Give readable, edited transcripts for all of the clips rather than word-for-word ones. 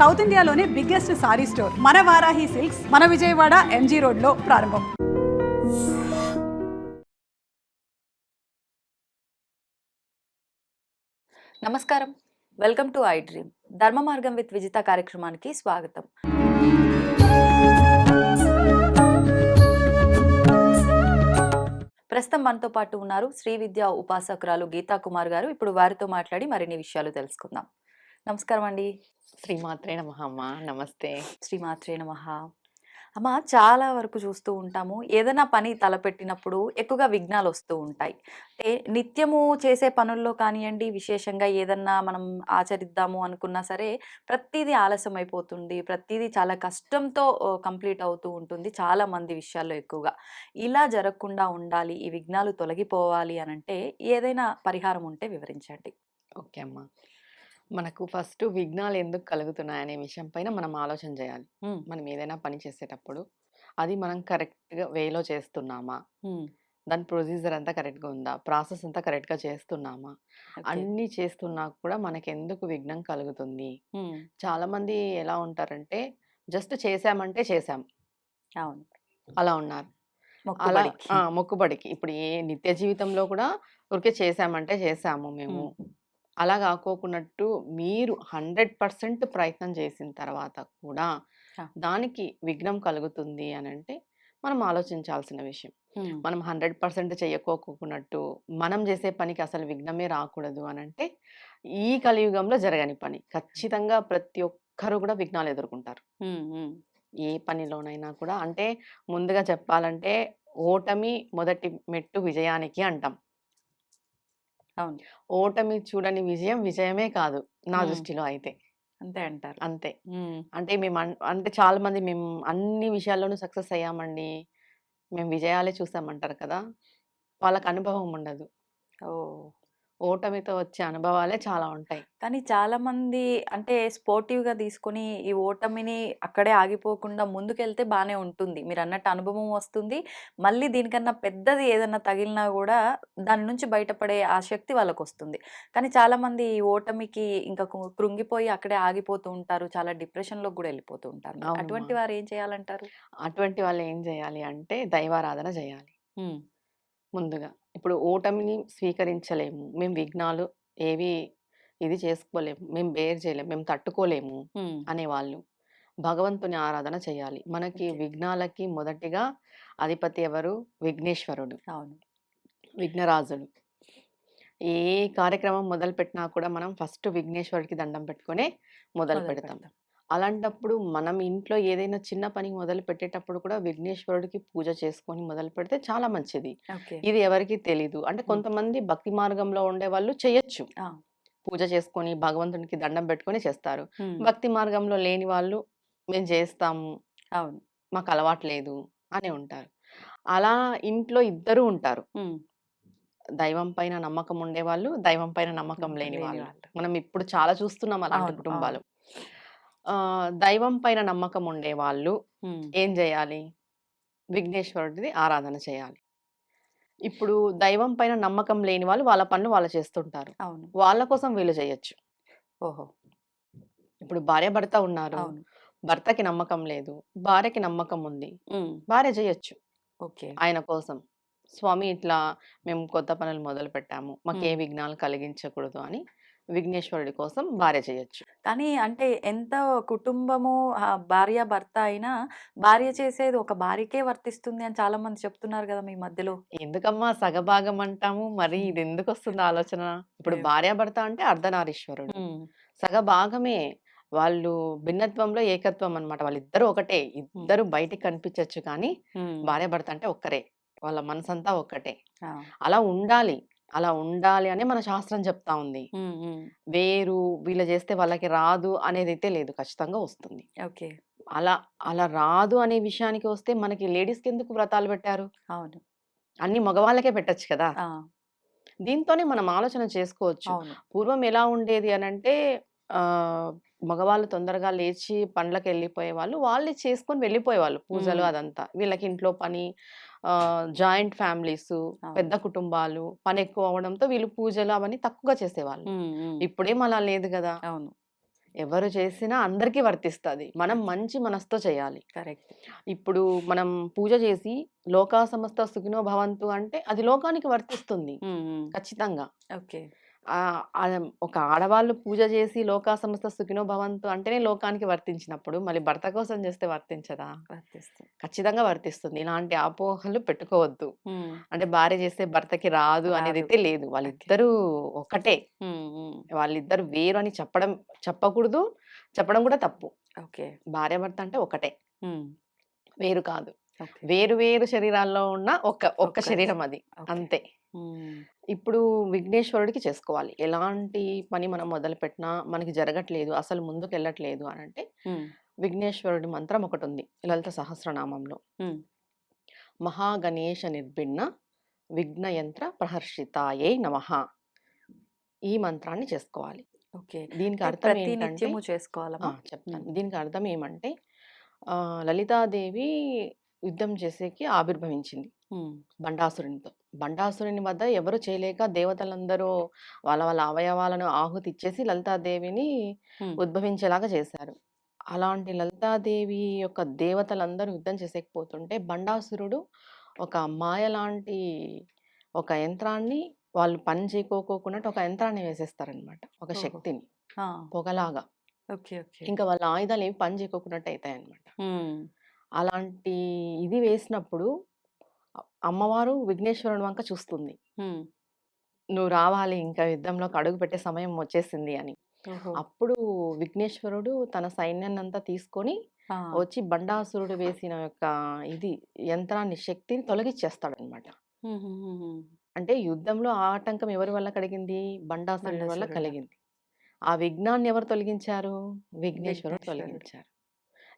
South ఇండియాలోనే biggest sorry store మన Varahi silks మన విజయవాడ ఎంజీ రోడ్ లో ప్రారంభం. నమస్కారం, వెల్కమ్ టు ఐ డ్రీమ్. ధర్మ మార్గం విత్ విజిత కార్యక్రమానికి స్వాగతం. ప్రస్తుతం మనతో పాటు ఉన్నారు శ్రీ విద్యా ఉపాసకురాలు గీతా కుమార్ గారు. ఇప్పుడు వారితో మాట్లాడి మరిన్ని విషయాలు తెలుసుకుందాం. నమస్కారం అండి. శ్రీమాత్రే నమః అమ్మ. నమస్తే. శ్రీమాత్రే నమః. అమ్మ, చాలా వరకు చూస్తూ ఉంటాము, ఏదైనా పని తలపెట్టినప్పుడు ఎక్కువగా విఘ్నాలు వస్తూ ఉంటాయి. అంటే నిత్యము చేసే పనుల్లో కానివ్వండి, విశేషంగా ఏదన్నా మనం ఆచరిద్దాము అనుకున్నా సరే ప్రతిదీ ఆలస్యం అయిపోతుంది, ప్రతిదీ చాలా కష్టంతో కంప్లీట్ అవుతూ ఉంటుంది చాలా మంది విషయాల్లో. ఎక్కువగా ఇలా జరగకుండా ఉండాలి, ఈ విఘ్నాలు తొలగిపోవాలి అని అంటే ఏదైనా పరిహారం ఉంటే వివరించండి. ఓకే అమ్మ. మనకు ఫస్ట్ విఘ్నాలు ఎందుకు కలుగుతున్నాయనే విషయం పైన మనం ఆలోచన చేయాలి. మనం ఏదైనా పని చేసేటప్పుడు అది మనం కరెక్ట్‌గా వేలో చేస్తున్నామా? దాని ప్రొసీజర్ అంతా కరెక్ట్‌గా ఉందా? ప్రాసెస్ అంతా కరెక్ట్‌గా చేస్తున్నామా? అన్నీ చేస్తున్నా కూడా మనకెందుకు విఘ్నం కలుగుతుంది? చాలామంది ఎలా ఉంటారంటే జస్ట్ చేశామంటే చేశాం. అవును, అలా ఉన్నారు. అలా మొక్కుబడికి. మొక్కుబడికి. ఇప్పుడు ఏ నిత్య జీవితంలో కూడా ఊరికే చేశామంటే చేశాము మేము. అలా గాకోకున్నట్టు మీరు 100% ప్రయత్నం చేసిన తర్వాత కూడా ఆ. దానికి విఘ్నం కలుగుతుంది అనంటే మనం ఆలోచించాల్సిన విషయం. మనం 100% చెయ్యకోకున్నట్టు మనం చేసే పనికి అసలు విఘ్నమే రాకూడదు అనంటే ఈ కలియుగంలో జరగని పని. ఖచ్చితంగా ప్రతి ఒక్కరు కూడా విఘ్నాలు ఎదుర్కొంటారు. ఏ పనిలోనైనా కూడా. అంటే ముందుగా చెప్పాలంటే ఓటమి మొదటి మెట్టు విజయానికి అంటాం. అవును, ఓటమి చూడని విజయం విజయమే కాదు నా దృష్టిలో అయితే. అంతే అంటారు. అంతే. అంటే అంటే చాలా మంది మేము అన్ని విషయాల్లోనూ సక్సెస్ అయ్యామండి, మేము విజయాలే చూసామంటారు కదా! వాళ్ళకి అనుభవం ఉండదు. ఓ, ఓటమితో వచ్చే అనుభవాలే చాలా ఉంటాయి. కానీ చాలా మంది అంటే స్పోర్టివ్‌గా తీసుకొని ఈ ఓటమిని అక్కడే ఆగిపోకుండా ముందుకెళ్తే బానే ఉంటుంది. మీరన్నట్టు అనుభవం వస్తుంది. మళ్ళీ దీనికన్నా పెద్దది ఏదన్నా తగిలినా గూడా దాని నుంచి బయటపడే ఆ శక్తి వాళ్ళకొస్తుంది. కానీ చాలామంది ఈ ఓటమికి ఇంకా కృంగిపోయి అక్కడే ఆగిపోతూ ఉంటారు. చాలా డిప్రెషన్‌లోకి గూడా ఎళ్ళిపోతూ ఉంటారు. మరి అవునమ్మా. అటువంటి వారు ఏం చేయాలంటారు? అటువంటి వాళ్ళు ఏం చేయాలి అంటే దైవారాధన చేయాలి హ్మ్. ముందుగా. ఇప్పుడు ఓటమిని స్వీకరించలేము, మేము విఘ్నాలు ఏవి ఇది చేసుకోలేము, మేము బేర్ చేయలేము, మేము తట్టుకోలేము హ్మ్. అనేవాళ్ళు భగవంతుని ఆరాధన చేయాలి. మనకి ఓకే. విఘ్నాలకి మొదటిగా అధిపతి ఎవరు? విఘ్నేశ్వరుడు, అవును. విఘ్నరాజుడు. ఏ కార్యక్రమం మొదలుపెట్టినా కూడా మనం ఫస్ట్ విఘ్నేశ్వరుడికి దండం పెట్టుకొనే మొదలు పెడతాం. పెడతాం. అలాంటప్పుడు మనం ఇంట్లో ఏదైనా చిన్న పని మొదలు పెట్టేటప్పుడు కూడా విఘ్నేశ్వరుడికి పూజ చేసుకొని మొదలు పెడితే చాలా మంచిది. ఓకే. ఇది ఎవరికీ తెలీదు. అంటే కొంతమంది భక్తి మార్గంలో ఉండేవాళ్ళు చేయొచ్చు. ఆ. పూజ చేసుకొని భగవంతునికి దండం పెట్టుకొని చేస్తారు. హ్మ్. భక్తి మార్గంలో లేని వాళ్ళు మేము చేస్తాము, అవును. మాకు అలవాటు లేదు అని ఉంటారు. అలా ఇంట్లో ఇద్దరు ఉంటారు. హ్మ్. దైవం పైన నమ్మకం ఉండేవాళ్ళు, దైవం పైన నమ్మకం లేని వాళ్ళు. మనం ఇప్పుడు చాలా చూస్తున్నాం అలాంటి అవును. కుటుంబాలు. దైవం పైన నమ్మకం ఉండేవాళ్ళు హ్మ్. ఏం జేయాలి? విఘ్నేశ్వరుడిది ఆరాధన చేయాలి. ఇప్పుడు దైవం పైన నమ్మకం లేని వాళ్ళు వాళ్ళ పనులు వాళ్ళు చేస్తుంటారు. అవును. వాళ్ళ కోసం వీళ్ళు చేయొచ్చు. ఓహో! ఇప్పుడు భార్యాభర్త ఉన్నారు. అవును. భర్తకి నమ్మకం లేదు, భార్యకి నమ్మకం ఉంది. హ్మ్. భార్య చేయొచ్చు ఓకే. ఆయన కోసం. స్వామి ఇట్లా మేము కొత్త పనులు మొదలుపెట్టాము, మాకే హ్మ్. విఘ్నాలు కలిగించకూడదు అని విఘ్నేశ్వరుడి కోసం భార్య చేయొచ్చు. కానీ అంటే ఎంత కుటుంబము భార్య, భర్త అయినా భార్య చేసేది ఒక భార్యకే వర్తిస్తుంది అని చాలా మంది చెప్తున్నారు గదా! మీ మధ్యలో. ఎందుకమ్మా సగభాగం అంటాము, మరి హ్మ్. ఇదెందుకొస్తుంది ఆలోచన? ఇప్పుడు లేదు. భార్యాభర్త అంటే అర్ధనారీశ్వరుడు. హ్మ్. సగభాగమే. వాళ్ళు భిన్నత్వంలో ఏకత్వం అన్నమాట. వాళ్ళిద్దరూ ఒకటే. హ్మ్. ఇద్దరు బయటికి కనిపించొచ్చు కానీ హ్మ్. భార్యాభర్త అంటే ఒక్కరే. వాళ్ళ మనసంతా ఒక్కటే. ఆ! అలా ఉండాలి. అలా ఉండాలి అని మన శాస్త్రం చెప్తా ఉంది. హ్మ్. హ్మ్. వేరు వీళ్ళు చేస్తే వాళ్ళకి రాదు అనేదైతే లేదు. ఖచ్చితంగా వస్తుంది. ఓకే. అలా అలా రాదు అనే విషయానికి వస్తే మనకి లేడీస్‌కెందుకు వ్రతాలు పెట్టారు? అవును. అన్నీ మగవాళ్ళకే పెట్టొచ్చు కదా! ఆ! దీంతోనే మనం ఆలోచన చేసుకోవచ్చు. అవును. పూర్వం ఎలా ఉండేది అనంటే ఆహ్, మగవాళ్ళు తొందరగా లేచి పనులకెళ్ళిపోయేవాళ్ళు. వాళ్ళే చేసుకొని వెళ్ళిపోయేవాళ్ళు పూజలు హ్మ్. అదంతా. వీళ్ళకి ఇంట్లో పని, జాయింట్ ఫ్యామిలీసు, అవును. పెద్ద కుటుంబాలు, పనెక్కువ అవ్వడంతో వీళ్ళు పూజలు అవన్నీ తక్కువగా చేసేవాళ్ళు. హ్మ్. హ్మ్. ఇప్పుడేం అలా లేదు గదా! అవును. ఎవరు చేసినా అందరికీ వర్తిస్తది. మనం మంచి మనసుతో చేయాలి. కరెక్ట్. ఇప్పుడు మనం పూజ చేసి లోకా సమస్త సుఖినో భవంతు అంటే అది లోకానికి వర్తిస్తుంది ఖచ్చితంగా. ఓకే. ఒక ఆడవాళ్ళు పూజ చేసి లోకా సమస్త సుఖినో భవంతు అంటేనే లోకానికి వర్తించినప్పుడు మళ్ళీ భర్త కోసం చేస్తే వర్తించదా? వర్తిస్తుంది. ఖచ్చితంగా వర్తిస్తుంది. ఇలాంటి అపోహలు పెట్టుకోవద్దు. అంటే భార్య చేస్తే భర్తకి రాదు అనేదైతే లేదు. వాళ్ళిద్దరూ ఒకటే. వాళ్ళిద్దరు వేరు అని చెప్పకూడదు. చెప్పడం కూడా తప్పు. ఓకే. భార్యాభర్త అంటే ఒకటే. వేరు కాదు. ఓకే. వేరు వేరు శరీరాల్లో ఉన్న ఒక్క ఒక్క శరీరం అది. ఓకే. అంతే. ఇప్పుడు విఘ్నేశ్వరుడికి చేసుకోవాలి. ఎలాంటి పని మనం మొదలుపెట్టినా మనకి జరగట్లేదు, అసలు ముందుకెళ్ళట్లేదు అనంటే విఘ్నేశ్వరుడి మంత్రం ఒకటుంది లలిత సహస్రనామంలో. మహాగణేశ నిర్భిన్న విఘ్నయంత్ర ప్రహర్షితాయై నమః. ఈ మంత్రాన్ని చేసుకోవాలి. ఓకే. దీనికి అంటే అర్థం ఏంటంటే ప్రతినిత్యము చేసుకోవాలమ్మా? చెప్తాను. దీనికి అర్థం ఏమంటే లలితాదేవి యుద్ధం చేసేకి ఆవిర్భవించింది బండాసురునితో. బండాసురుని వద్ద ఎవరు చేయలేక దేవతలందరూ వాళ్ళ వాళ్ళ అవయవాలను ఆహుతి ఇచ్చేసి లలితాదేవిని ఉద్భవించేలాగా చేశారు. అలాంటి లలితాదేవి యొక్క దేవతలందరూ యుద్ధం చేసేకపోతుంటే బండాసురుడు ఒక మాయ లాంటి ఒక యంత్రాన్ని వాళ్ళు పని చేయకోకుండా ఒక యంత్రాన్ని వేసేస్తారనమాట. ఒక ఓహో. శక్తిని ఆ, పొగలాగా. ఓకే. ఓకే. ఇంకా వాళ్ళ ఆయుధాలు ఏమి పని చేయకోకున్నట్టు అవుతాయి అనమాట. అలాంటి ఇది వేసినప్పుడు అమ్మవారు విఘ్నేశ్వరుని వంక చూస్తుంది. నువ్వు రావాలి, ఇంకా యుద్ధంలోకి అడుగు పెట్టే సమయం వచ్చేసింది అని. ఓహో. అప్పుడు విఘ్నేశ్వరుడు తన సైన్యాన్ని అంతా తీసుకొని ఆ, వచ్చి బండాసురుడు వేసిన యొక్క ఇది యంత్రాన్ని శక్తిని తొలగించేస్తాడనమాట. అంటే యుద్ధంలో ఆ ఆటంకం ఎవరి వల్ల కలిగింది? బండాసురుడి వల్ల బండాసురుడు. కలిగింది. ఆ విఘ్నాన్ని ఎవరు తొలగించారు? విఘ్నేశ్వరుడు విఘ్నేశ్వరుడు. తొలగించారు.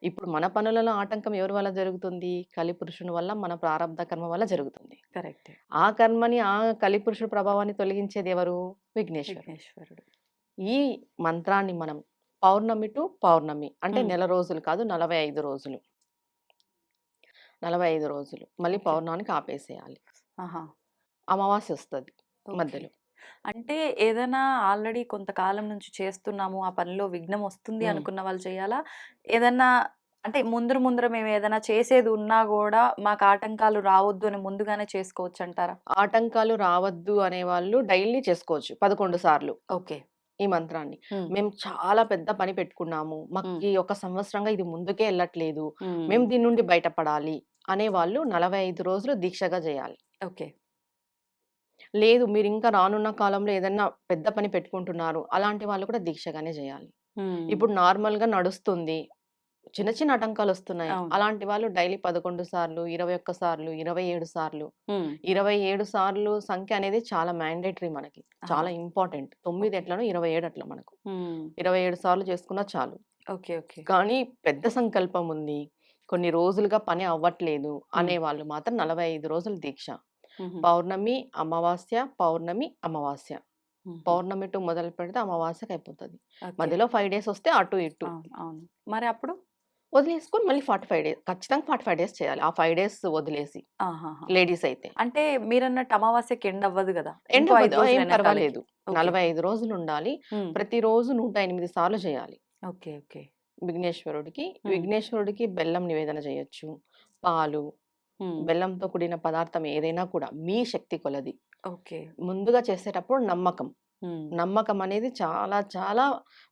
ఇప్పుడు మన పనులలో ఆటంకం ఎవరి వల్ల జరుగుతుంది? కలిపురుషుని వల్ల, మన ప్రారబ్ధ కర్మ వల్ల జరుగుతుంది. కరెక్ట్. ఆ కర్మని, ఆ కలిపురుషుడు ప్రభావాన్ని తొలగించేది ఎవరు? విఘ్నేశ్వరుడు. విఘ్నేశ్వరుడు. ఈ మంత్రాన్ని మనం పౌర్ణమి టు పౌర్ణమి అంటే మ్మ్. నెల రోజులు కాదు, 45 రోజులు. 45 రోజులు. మళ్ళీ ఓకే. పౌర్ణానికి ఆపేసేయాలి. ఆహా. అమావాస్య వస్తది ఓకే. మధ్యలో. అంటే ఏదైనా ఆల్రెడీ కొంతకాలం నుంచి చేస్తున్నాము, ఆ పనిలో విఘ్నం వస్తుంది మ్మ్. అనుకున్న వాళ్ళు చేయాలా? ఏదన్నా అంటే ముందర మేము ఏదైనా చేసేది ఉన్నా కూడా మాకు ఆటంకాలు రావద్దు అని ముందుగానే చేసుకోవచ్చు అంటారా? ఆటంకాలు రావద్దు అనేవాళ్ళు డైలీ చేసుకోవచ్చు 11 సార్లు ఓకే. ఈ మంత్రాన్ని. మేము చాలా పెద్ద పని పెట్టుకున్నాము, మాకు ఈ ఒక సంవత్సరంగా ఇది ముందుకే వెళ్ళట్లేదు, మేము దీని నుండి బయటపడాలి అనేవాళ్ళు 45 రోజులు దీక్షగా చేయాలి. ఓకే. లేదు మీరు ఇంకా రానున్న కాలంలో ఏదన్నా పెద్ద పని పెట్టుకుంటున్నారు, అలాంటి వాళ్ళు కూడా దీక్షగానే చేయాలి. ఇప్పుడు నార్మల్‌గా నడుస్తుంది. చిన్న చిన్న ఆటంకాలు వస్తున్నాయి. అవును. అలాంటి వాళ్ళు డైలీ 11 సార్లు, 21 సార్లు, 27 సార్లు. 27 సార్లు సంఖ్య అనేది చాలా మ్యాండేటరీ మనకి. చాలా ఇంపార్టెంట్. 9 ఎట్లనో 27 అట్లా మనకు. 27 సార్లు చేసుకున్నా చాలు. ఓకే. ఓకే. కానీ పెద్ద సంకల్పం ఉంది, కొన్ని రోజులుగా పని అవ్వట్లేదు అనేవాళ్ళు మాత్రం 45 రోజులు దీక్ష. పౌర్ణమి, అమావాస్య, పౌర్ణమి, అమావాస్య. పౌర్ణమి టు మొదలు పెడితే అమావాస్యకి అయిపోతది. ఓకే. మధ్యలో 5 డేస్ వస్తే అటు ఇటు అవును. అవును. మరి అప్పుడు వదిలేసుకొని మళ్ళీ 45 డేస్ ఖచ్చితంగా 45 డేస్ చేయాలి. ఆ 5 డేస్ వదిలేసి ఆహాహా. లేడీస్ అయితే. అంటే మీరన్నట్టు అమావాస్యకి ఎండ్ అవ్వదు కదా? ఎండ్ ఇంకో 5 అవ్వదు. రోజులు ఏం వెనకాలకి. పర్వాలేదు. ఓకే. 45 రోజులు ఉండాలి. ప్రతిరోజు 108 సార్లు చేయాలి ఓకే. ఓకే. విఘ్నేశ్వరుడికి. విఘ్నేశ్వరుడికి బెల్లం నివేదన చేయొచ్చు, పాలు, బెల్లంతో కూడిన పదార్థం ఏదైనా కూడా మీ శక్తి కొలది. ఓకే. ముందుగా చేసేటప్పుడు నమ్మకం. నమ్మకం అనేది చాలా చాలా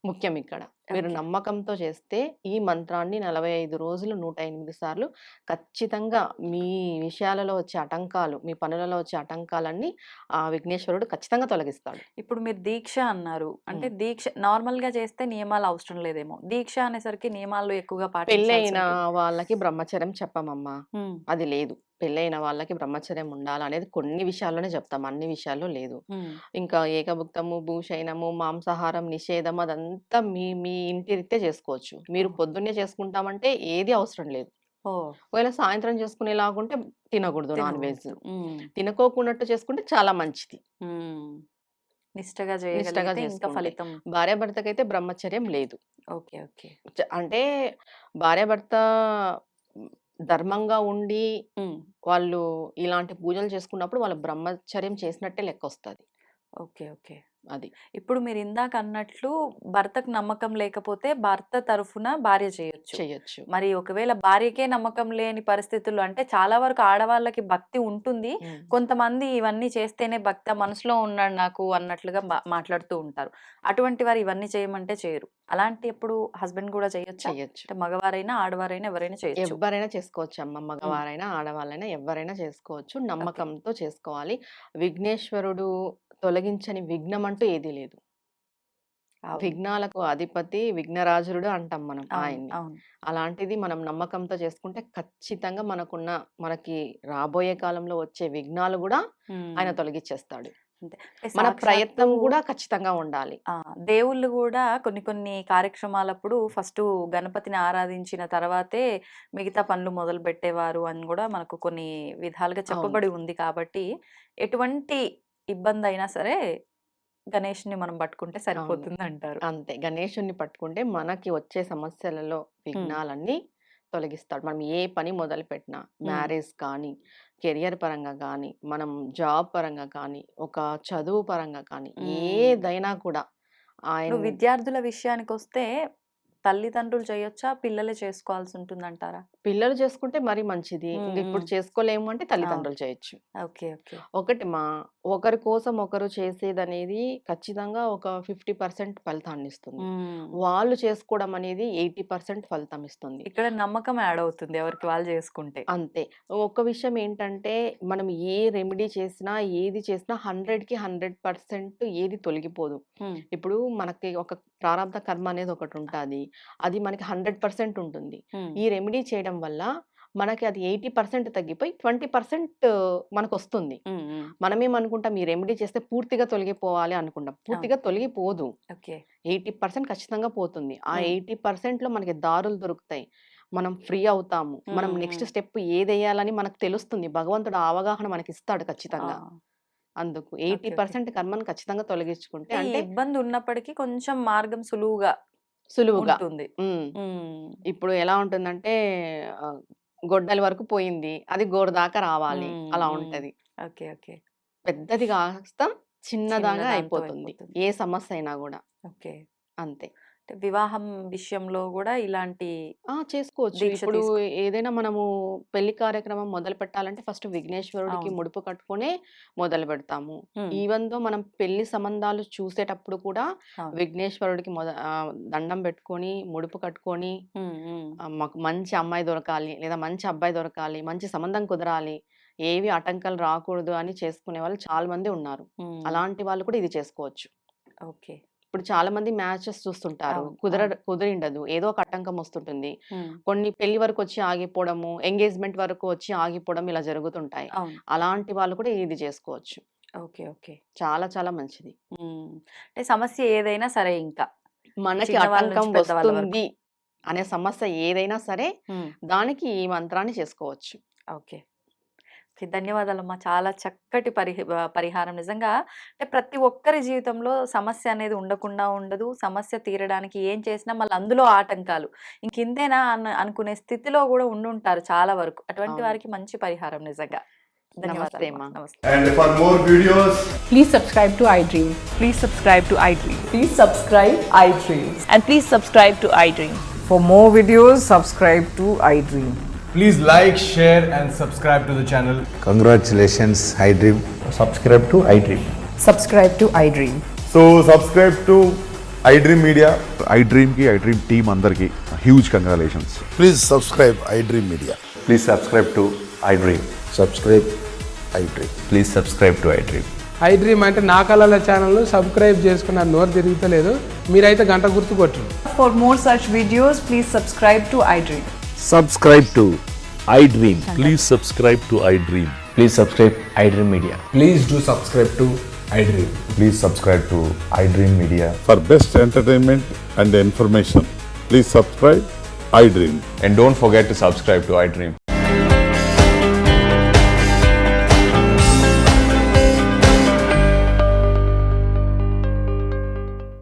ముఖ్యం ఇక్కడ. మీరు ఓకే. నమ్మకంతో చేస్తే ఈ మంత్రాన్ని 45 రోజులు 108 సార్లు ఖచ్చితంగా మీ విషయాలలో వచ్చే ఆటంకాలు, మీ పనులలో వచ్చే ఆటంకాలన్నీ ఆ విఘ్నేశ్వరుడు ఖచ్చితంగా తొలగిస్తాడు. ఇప్పుడు మీరు దీక్ష అన్నారు. అంటే దీక్ష నార్మల్‌గా చేస్తే నియమాలు అవసరం లేదేమో. దీక్ష అనేసరికి నియమాలు ఎక్కువగా పాటించాల్సి పెళ్ళైన ఉంటుంది. వాళ్ళకి బ్రహ్మచర్యం చెప్పమమ్మా. హ్మ్. అది లేదు. పెళ్ళైన వాళ్ళకి బ్రహ్మచర్యం ఉండాలనేది కొన్ని విషయాల్లోనే చెప్తాం. అన్ని విషయాల్లో లేదు. హ్మ్. ఇంకా ఏకభుక్తము, భూషయనము, మాంసాహారం నిషేధం అదంతా మీ మీ ఇంటి రీత్యా చేసుకోవచ్చు. మీరు ఓహ్! పొద్దున్నే చేసుకుంటామంటే ఏది అవసరం లేదు. ఓహ్! ఒకవేళ సాయంత్రం చేసుకునేలాగుంటే తినకూడదు నాన్ వెజ్. తినకూడదు. తినకోకున్నట్టు చేసుకుంటే చాలా మంచిది. నిష్టగా నిష్టగా చేయగలిగితే ఇంకా చేసుకుంటే. ఫలితం. భార్యాభర్తకైతే బ్రహ్మచర్యం లేదు. ఓకే. ఓకే. అంటే భార్యాభర్త ధర్మంగా ఉండి వాళ్ళు ఇలాంటి పూజలు చేసుకున్నప్పుడు వాళ్ళు బ్రహ్మచర్యం చేసినట్టే లెక్కొస్తది. ఓకే. ఓకే. అది. ఇప్పుడు మీరు ఇందాక అన్నట్లు భర్తకు నమ్మకం లేకపోతే భర్త తరఫున భార్య చేయొచ్చు. చెయ్యొచ్చు. మరి ఒకవేళ భార్యకే నమ్మకం లేని పరిస్థితుల్లో అంటే చాలా వరకు ఆడవాళ్ళకి భక్తి ఉంటుంది. కొంతమంది ఇవన్నీ చేస్తేనే భక్త మనసులో ఉన్నాడు నాకు అన్నట్లుగా మాట్లాడుతూ ఉంటారు. అటువంటి వారు ఇవన్నీ చేయమంటే చేయరు. అలాంటి ఎప్పుడు హస్బెండ్ కూడా చేయొచ్చా? చెయ్యొచ్చు. అంటే మగవారైనా ఆడవారైనా ఎవరైనా చేయొచ్చు. ఎవ్వరైనా చేసుకోవచ్చమ్మ. మగవారైనా, ఆడవాళ్ళైనా ఎవ్వరైనా చేసుకోవచ్చు. నమ్మకంతో చేసుకోవాలి. విఘ్నేశ్వరుడు తొలగించని విఘ్నం అంటూ ఏదీ లేదు. అవును. విఘ్నాలకు అధిపతి విఘ్నరాజుడు అంటాం మనం అవును. ఆయన్ని. అవును. అలాంటిది మనం నమ్మకంతో చేసుకుంటే ఖచ్చితంగా మనకి రాబోయే కాలంలో వచ్చే విఘ్నాలు గూడా ఆయన హ్మ్. తొలగిచ్చేస్తాడు. అంతే. అంటే మన ప్రయత్నం సాక్షాత్తు గూడా ఖచ్చితంగా ఉండాలి. దేవుళ్ళు గూడా కొన్ని కొన్ని కార్యక్రమాలప్పుడు ఫస్టు గణపతిని ఆరాధించిన తర్వాతే మిగతా పనులు మొదలుపెట్టేవారు అని గూడా మనకు కొన్ని విధాలుగా అవును. చెప్పబడి ఉంది కాబట్టి, ఎటువంటి ఇబ్బందయినా సరే గణేష్‌ని మనం పట్టుకుంటే అవును. సరిపోతుందంటారు. అంతే. గణేశుడిని పట్టుకుంటే మనకి వచ్చే సమస్యలలో హ్మ్. విఘ్నాలన్నీ తొలగిస్తాడు. మనం ఏ పని మొదలుపెట్టినా హ్మ్. మ్యారేజ్ కానీ, కెరియర్ పరంగా కానీ, మనం జాబ్ పరంగా కానీ, ఒక చదువు పరంగా కానీ, హ్మ్. ఏదైనా కూడా ఇప్పుడు ఆయన విద్యార్థుల విషయానికొస్తే తల్లిదండ్రులు చేయొచ్చా? పిల్లలే చేసుకోవాల్సుంటుందంటారా? పిల్లలు చేసుకుంటే మరీ మంచిది. హ్మ్. ఇంక ఇప్పుడు హ్మ్. చేసుకోలేము అంటే అవును. తల్లిదండ్రులు చేయొచ్చు. ఓకే. ఓకే. ఒకటి ఒకరి కోసం ఒకరు చేసేదనేది ఖచ్చితంగా ఒక 50% ఫలితాన్నిస్తుంది. హ్మ్. వాళ్ళు చేసుకోవడం అనేది 80% ఫలితం ఇస్తుంది. ఇక్కడ నమ్మకం యాడ్ అవుతుంది ఎవరికి వాళ్ళు చేసుకుంటే. అంతే. ఒక్క విషయం ఏంటంటే, మనం ఏ రెమెడీ చేసినా, ఏది చేసినా 100కి 100% ఏది తొలగిపోదు. హ్మ్. ఇప్పుడు మనకి ఒక ప్రారబ్ధ కర్మ అనేది ఒకటుంటాది. అది మనకి 100% ఉంటుంది. హ్మ్. ఈ రెమెడీ చేయడం వల్ల మనకి అది 80% తగ్గిపోయి 20% మనకొస్తుంది. హ్మ్. హ్మ్. మనమేమనుకుంటాం ఈ రెమెడీ చేస్తే పూర్తిగా తొలగిపోవాలి అనుకుంటాం. అవును. పూర్తిగా తొలగిపోదు. ఓకే. 80% ఖచ్చితంగా పోతుంది. ఆ హ్మ్. 80%లో మనకి దారులు దొరుకుతాయి. మనం ఫ్రీ అవుతాము. మనం హ్మ్. నెక్స్ట్ హ్మ్. స్టెప్ ఏదెయ్యాలని మనకు తెలుస్తుంది. భగవంతుడు ఆ అవగాహన మనకిస్తాడు ఆ! ఖచ్చితంగా. అందుకు ఓకే. ఓకే. 80% కర్మను ఖచ్చితంగా తొలగించుకుంటే అంటే ఈ అంటే ఇబ్బంది ఉన్నప్పటికీ కొంచెం మార్గం సులువుగా సులువుగా. ఉంటుంది. హ్మ్. హ్మ్. ఇప్పుడు ఎలా ఉంటుందంటే ఆహ్, గొడ్డలి వరకు పోయింది. అది గోరు దాకా రావాలి. హ్మ్. అలా హ్మ్. ఉంటది. ఓకే. ఓకే. పెద్దది కాస్త చిన్న చిన్నదాగా దాంతో అయిపోతుంది. అయిపోతుంది. ఏ సమస్య అయినా గూడా. ఓకే. అంతే. అంటే వివాహం విషయంలో గూడా ఇలాంటి చేసుకోవచ్చు. దీక్ష ఇప్పుడు తీసుకో ఏదైనా మనము పెళ్లి కార్యక్రమం మొదలుపెట్టాలంటే ఫస్ట్ విఘ్నేశ్వరుడికి అవును. ముడుపు కట్టుకొనే మొదలుపెడతాము. హ్మ్. ఈవెన్ దో మనం పెళ్లి సంబంధాలు చూసేటప్పుడు కూడా అవును. విఘ్నేశ్వరుడికి దండం పెట్టుకొని, ముడుపు కట్టుకొని హ్మ్. హ్మ్. మాకు మంచి అమ్మాయి దొరకాలి, లేదా మంచి అబ్బాయి దొరకాలి, మంచి సంబంధం కుదరాలి, ఏవి ఆటంకాలు రాకూడదు అని చేసుకునే వాళ్ళు చాలా మంది ఉన్నారు. హ్మ్. అలాంటి వాళ్ళు కూడా ఇది చేసుకోవచ్చు. ఓకే. ఇప్పుడు చాలా మంది మ్యాచెస్ చూస్తుంటారు. అవును. అవును. కుదిరిండదు. ఏదో ఒక ఆటంకం వస్తుంటుంది. హ్మ్. కొన్ని పెళ్లి వరకొచ్చి ఆగిపోవడము, ఎంగేజ్‌మెంట్ వరకు వచ్చి ఆగిపోవడం ఇలా జరుగుతుంటాయి. అవును. అలాంటి వాళ్ళు కూడా ఇది చేసుకోవచ్చు. ఓకే. ఓకే. చాలా చాలా మంచిది. హ్మ్. అంటే సమస్య ఏదైనా సరే ఇంకా. మనకి చిన్నవాళ్ళ ఆటంకం నుంచి పెద్దవాళ్ళ వరకు. వస్తుంది అనే సమస్య ఏదైనా సరే హ్మ్. దానికి ఈ మంత్రాన్ని చేసుకోవచ్చు. ఓకే. ఓకే. ధన్యవాదాలమ్మా. చాలా చక్కటి పరిహారం నిజంగా అంటే ప్రతి ఒక్కరి జీవితంలో సమస్య అనేది ఉండకుండా ఉండదు. సమస్య తీరడానికి ఏం చేసినా మళ్ళీ అందులో ఆటంకాలు. ఇంకింతేనా అనుకునే స్థితిలో గూడా ఉండుంటారు చాలా వరకు. అటువంటి అవును. వారికి మంచి పరిహారం నిజంగా. నమస్తే ధన్యవాదాలమ్మా. అమ్మా. నమస్తే. And for more videos, Please subscribe to iDream. Please subscribe to iDream. Please subscribe iDream. And please subscribe to iDream. For more videos, subscribe to iDream. please like, share, and subscribe to the channel. Congratulations, iDream. subscribe to iDream. Subscribe to iDream. So subscribe to iDream Media. iDream team అందరికి huge congratulations. Please subscribe iDream Media. Please subscribe to iDream. Subscribe iDream. Please subscribe to iDream. iDream అంటే నా కళల channel subscribe చేసుకున్న నోరు తిరుగుతలేదు. మీరైతే గంట గుర్తు కొట్టండి. For more such videos, please subscribe to iDream. Subscribe to iDream. Please subscribe to iDream. Please subscribe iDream Media. Please do subscribe to iDream. Please subscribe to iDream Media. For best entertainment and information, please subscribe iDream. And don't forget to subscribe to iDream.